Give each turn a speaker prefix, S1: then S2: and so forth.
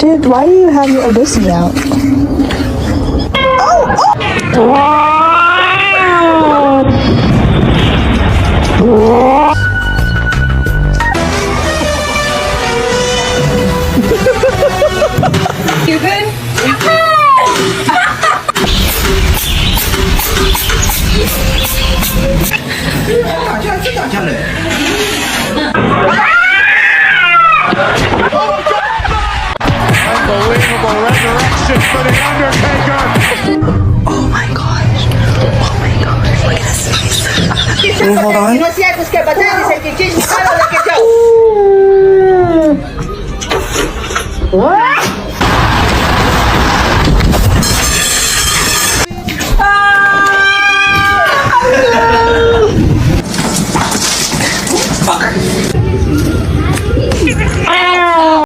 S1: Dude, why do you have your obesity out?
S2: You good?
S3: Unbelievable resurrection for the Undertaker.
S1: Oh my gosh. Oh my gosh. Look at this face. Hold on.
S4: No sientes que batallas el que quieres para lo que yo.
S1: What?